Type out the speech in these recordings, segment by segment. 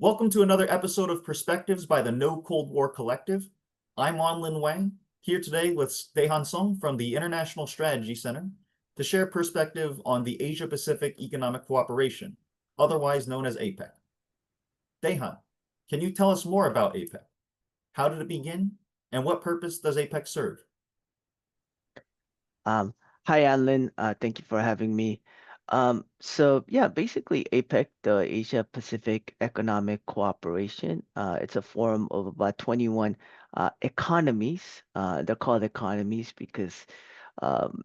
Welcome to another episode of Perspectives by the No Cold War Collective. I'm Anlin Wang, here today with Dae-Han Song from the International Strategy Center to share perspective on the Asia-Pacific Economic Cooperation, otherwise known as APEC. Dae-Han, can you tell us more about APEC? How did it begin, and what purpose does APEC serve? Um, Hi, Anlin. Thank you for having me. So yeah, basically APEC, the Asia Pacific Economic Cooperation, it's a forum of about 21 economies. They're called economies because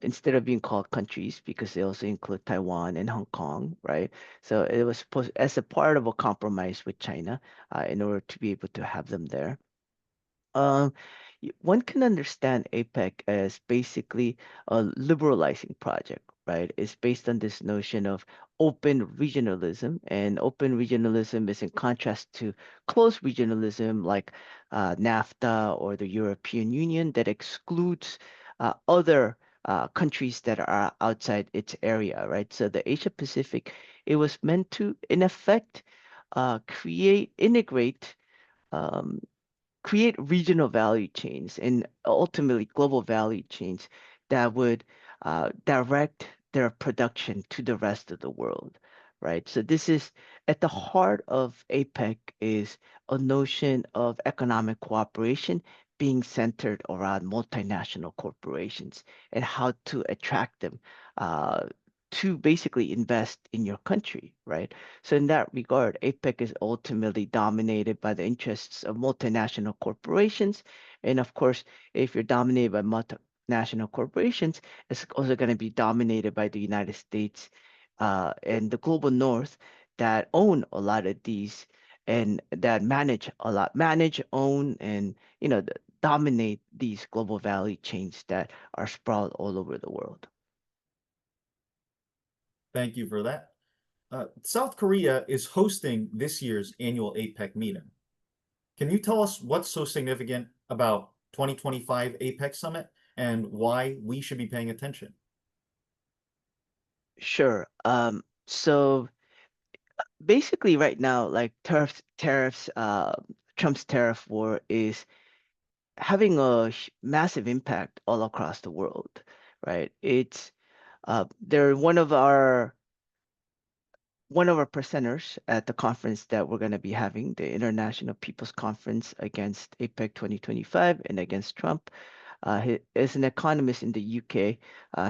instead of being called countries, because they also include Taiwan and Hong Kong, right? So it was supposed as a part of a compromise with China, in order to be able to have them there. Um, One can understand APEC as basically a liberalizing project, right? It's based on this notion of open regionalism, and open regionalism is in contrast to closed regionalism like NAFTA or the European Union that excludes other countries that are outside its area, right? So the Asia Pacific, it was meant to, in effect, integrate. Um, create regional value chains and ultimately global value chains that would direct their production to the rest of the world, right? So this is at the heart of APEC is a notion of economic cooperation being centered around multinational corporations and how to attract them uh, to basically invest in your country, right? So in that regard, APEC is ultimately dominated by the interests of multinational corporations. And of course, if you're dominated by multinational corporations, it's also going to be dominated by the United States and the global north that own a lot of these and that manage, own, and dominate these global value chains that are sprawled all over the world. Thank you for that. South Korea is hosting this year's annual APEC meeting. Can you tell us what's so significant about 2025 APEC Summit and why we should be paying attention? Sure. So basically right now, like tariffs, Trump's tariff war is having a massive impact all across the world, right? They're one of our presenters at the conference that we're going to be having, the International People's Conference against APEC 2025 and against Trump. He is an economist in the UK.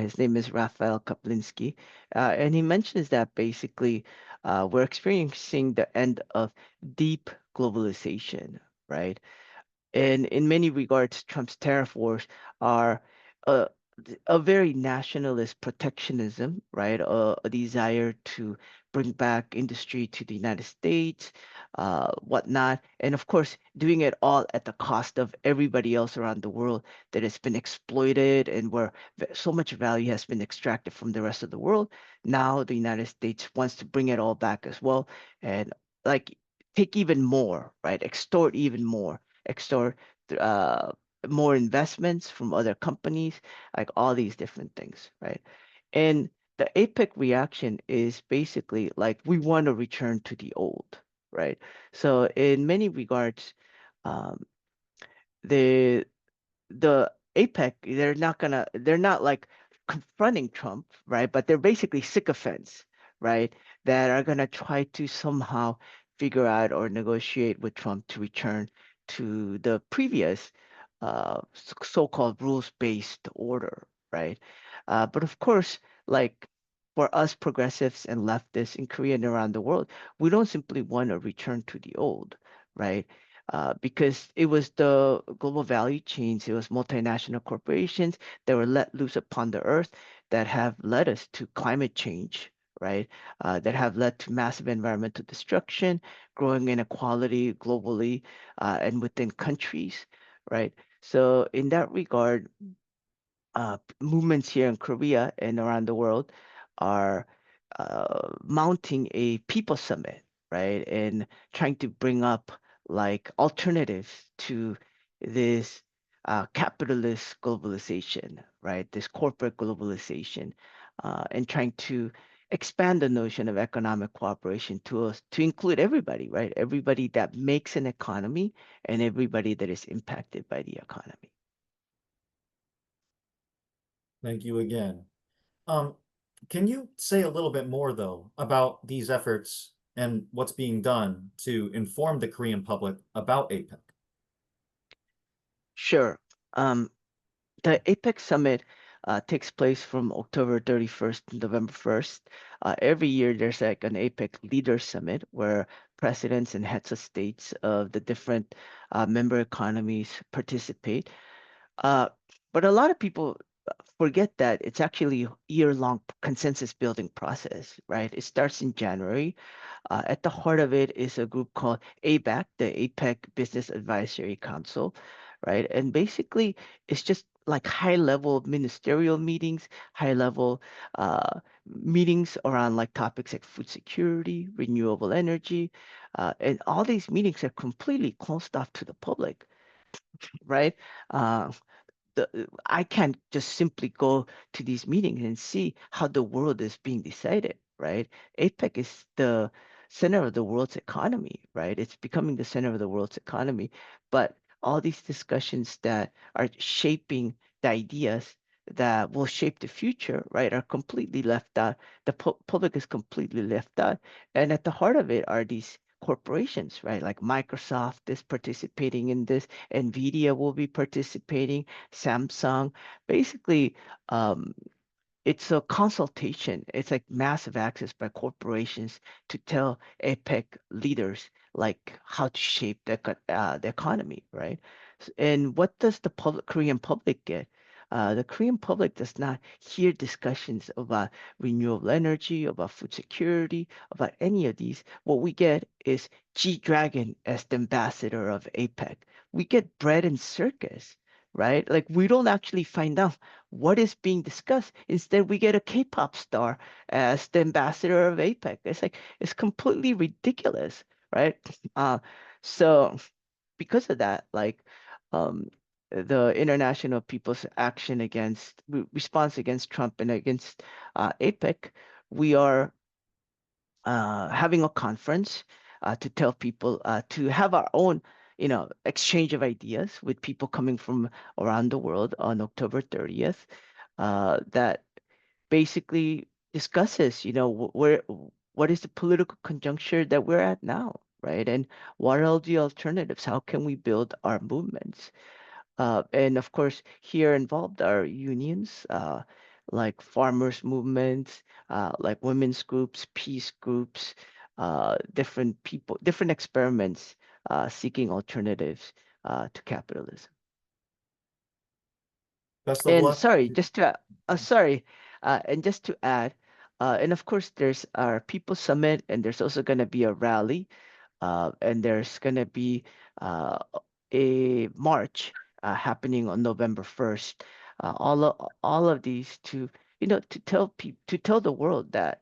His name is Raphael Kaplinsky, and he mentions that basically we're experiencing the end of deep globalization, right? And in many regards, Trump's tariff wars are a, a very nationalist protectionism, right? A desire to bring back industry to the United States, whatnot. And of course, doing it all at the cost of everybody else around the world that has been exploited and where so much value has been extracted from the rest of the world. Now the United States wants to bring it all back as well and like take even more, right? Extort even more extort uh, more investments from other companies, like all these different things, right? And the APEC reaction is basically like we want to return to the old, right? So in many regards, um, the the APEC, they're not like confronting Trump, right? But they're basically sycophants, right? That are gonna try to somehow figure out or negotiate with Trump to return to the previous so-called rules-based order, right? But of course, like for us progressives and leftists in Korea and around the world, we don't simply want to return to the old, right? Because it was the global value chains, it was multinational corporations that were let loose upon the earth that have led us to climate change, right? That have led to massive environmental destruction, growing inequality globally and within countries, right? So in that regard, movements here in Korea and around the world are mounting a people summit, right? And trying to bring up like alternatives to this capitalist globalization, right? This corporate globalization, and trying to expand the notion of economic cooperation to include everybody, right? Everybody that makes an economy and everybody that is impacted by the economy. Thank you again. Um, can you say a little bit more, though, about these efforts and what's being done to inform the Korean public about APEC? Sure. Um, the APEC summit takes place from October 31st to November 1st. Every year there's like an APEC leaders summit where presidents and heads of states of the different member economies participate. Uh, but a lot of people forget that it's actually a year-long consensus building process, right? It starts in January. At the heart of it is a group called ABAC, the APEC Business Advisory Council, right? And basically, it's just like high-level ministerial meetings, high-level meetings around like topics like food security, renewable energy, and all these meetings are completely closed off to the public, right? Uh, I can't just simply go to these meetings and see how the world is being decided, right? APEC is the center of the world's economy, right? It's becoming the center of the world's economy. But all these discussions that are shaping the ideas that will shape the future, right, are completely left out. The public is completely left out. And at the heart of it are these corporations, right? Like Microsoft is participating in this, NVIDIA will be participating, Samsung. Basically, um, it's a consultation. It's like massive access by corporations to tell APEC leaders like how to shape the economy, right? And what does the Korean public get? The Korean public does not hear discussions about renewable energy, about food security, about any of these. What we get is G-Dragon as the ambassador of APEC. We get bread and circus, right? Like we don't actually find out what is being discussed. Instead, we get a K-pop star as the ambassador of APEC. It's completely ridiculous, right? Uh, so because of that, like um, the international people's action against response against Trump and against APEC, we are having a conference to tell people to have our own, exchange of ideas with people coming from around the world on October 30th. That basically discusses, what is the political conjuncture that we're at now, right? And what are the alternatives? How can we build our movements? And of course, here involved are unions, like farmers' movements, like women's groups, peace groups, different people, different experiments seeking alternatives to capitalism. Best of And luck. sorry, and just to add, and of course, there's our People Summit, and there's also going to be a rally, and there's going to be uh, a march happening on November 1st. All of these to to tell people to tell the world that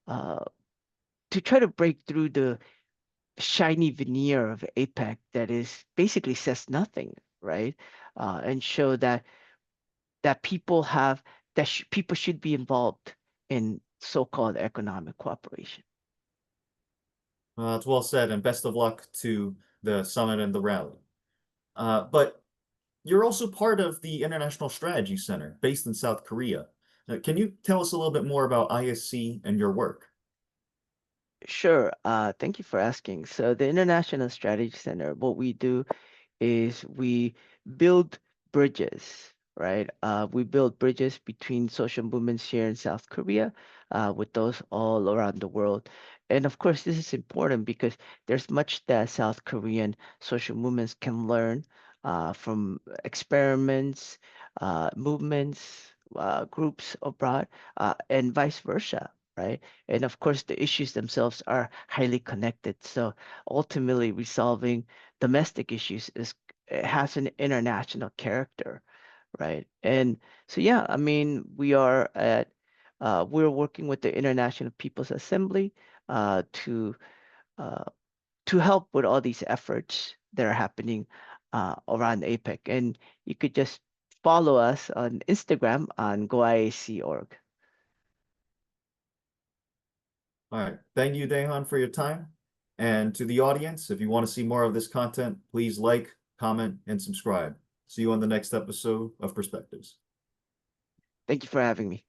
uh, to try to break through the shiny veneer of APEC that is basically says nothing, right? And show that people have people should be involved in so-called economic cooperation. It's well said, and best of luck to the summit and the rally. But you're also part of the International Strategy Center based in South Korea. Can you tell us a little bit more about ISC and your work? Sure. Thank you for asking. So the International Strategy Center, what we do is we build bridges, right? We build bridges between social movements here in South Korea, with those all around the world. And of course, this is important because there's much that South Korean social movements can learn from experiments, movements, groups abroad, and vice versa. Right. And of course, the issues themselves are highly connected. So ultimately, resolving domestic issues is it has an international character, right? And so yeah, I mean, we're working with the International People's Assembly uh, to uh, to help with all these efforts that are happening around APEC. And you could just follow us on Instagram on goiac.org. All right. Thank you, Dae-Han, for your time. And to the audience, if you want to see more of this content, please like, comment, and subscribe. See you on the next episode of Perspectives. Thank you for having me.